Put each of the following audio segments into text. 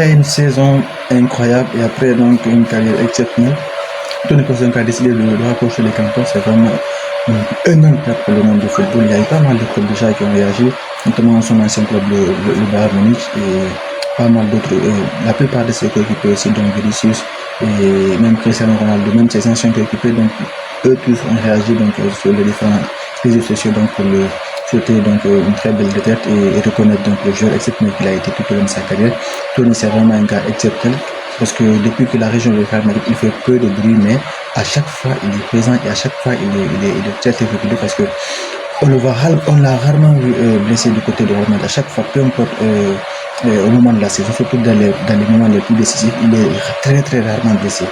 après une saison incroyable et après donc une carrière exceptionnelle, Tony Kroos a décidé de rapprocher les cantons. C'est vraiment énorme perte pour le monde du football. Il y a eu pas mal de clubs déjà qui ont réagi, notamment son ancien club, le Bayern Munich, et pas mal d'autres. La plupart de ses coéquipiers aussi, donc Vinicius et même Cristiano Ronaldo, même ses anciens coéquipiers, donc eux tous ont réagi donc sur les différents réseaux sociaux donc pour le souhaiter donc une très belle retraite et reconnaître donc le joueur exceptionnel qu'il a été tout au long de sa carrière. Tony, c'est vraiment un gars exceptionnel parce que depuis que la région de Real Madrid, il fait peu de bruit, mais à chaque fois il est présent et à chaque fois il est très régulier parce que on l'a rarement vu blessé du côté de Real Madrid. À chaque fois, peu importe au moment de la saison, surtout dans les moments les plus décisifs, il est très rarement blessé.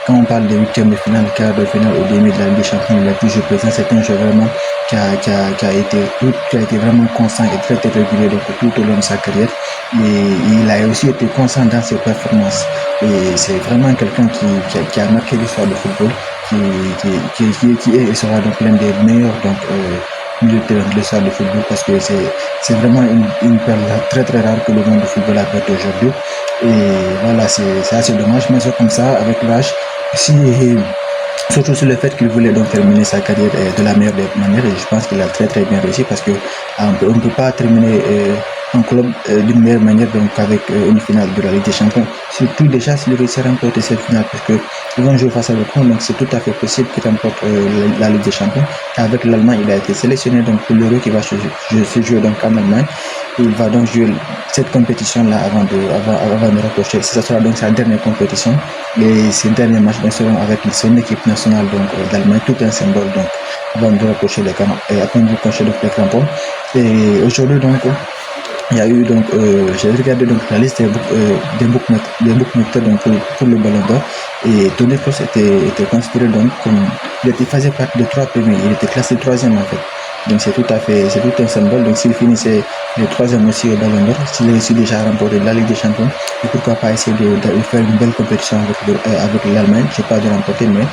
Quand on parle des huitièmes de finale, quart de finale ou demi de la Ligue des Champions, il a toujours présent. C'est un jeu vraiment qui a été vraiment constant et très régulier donc, tout au long de sa carrière. Et il a aussi été constant dans ses performances. Et c'est vraiment quelqu'un qui a marqué l'histoire du football, qui est et sera donc l'un des meilleurs donc, milieu de terrain de l'histoire du football parce que c'est vraiment une perle très rare que le monde du football a perdu aujourd'hui. Et voilà, c'est assez dommage, mais c'est comme ça, avec l'âge, si surtout sur le fait qu'il voulait donc terminer sa carrière de la meilleure des manières et je pense qu'il a très bien réussi parce que on ne peut pas terminer un club d'une meilleure manière donc avec une finale de la Ligue des Champions. Surtout déjà s'il réussit à remporter cette finale parce que ils vont jouer face à l'Ukraine donc c'est tout à fait possible qu'il remporte la Ligue des Champions. Avec l'Allemagne, il a été sélectionné donc pour l'Euro qui va se jouer donc en Allemagne. Il va donc jouer cette compétition-là avant de rapprocher. Ce sera donc sa dernière compétition. Et ses derniers matchs seront avec son équipe nationale d'Allemagne, tout un symbole donc avant de rapprocher les crampons. Et après de rapprocher les crampons. Et aujourd'hui donc il y a eu donc j'ai regardé donc la liste des bookmakers donc pour le Ballon d'Or et Toni Kroos était considéré donc comme il faisait partie des trois premiers. Il était classé troisième en fait. Donc c'est tout un symbole. Donc s'il finissait le troisième aussi au Ballon d'Or, s'il réussit déjà à remporter la Ligue des Champions, et pourquoi pas essayer de faire une belle compétition avec l'Allemagne, je ne sais pas de remporter, mais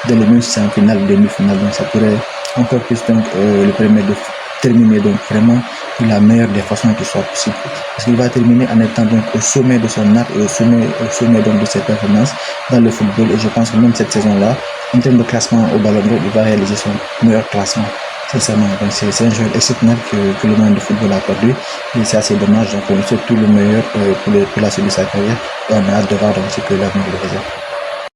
de le même si c'est en finale ou demi-finale, donc ça pourrait encore plus donc le permettre de terminer donc vraiment de la meilleure des façons qui soit possible. Parce qu'il va terminer en étant donc au sommet de son art et au sommet donc de ses performances dans le football. Et je pense que même cette saison-là, en termes de classement au Ballon d'Or, il va réaliser son meilleur classement. Sincèrement, donc c'est un joueur exceptionnel que le monde du football a perdu et c'est assez dommage. Donc on lui souhaite tout le meilleur pour la suite de sa carrière et on a hâte de voir donc ce que l'avenir le réserve.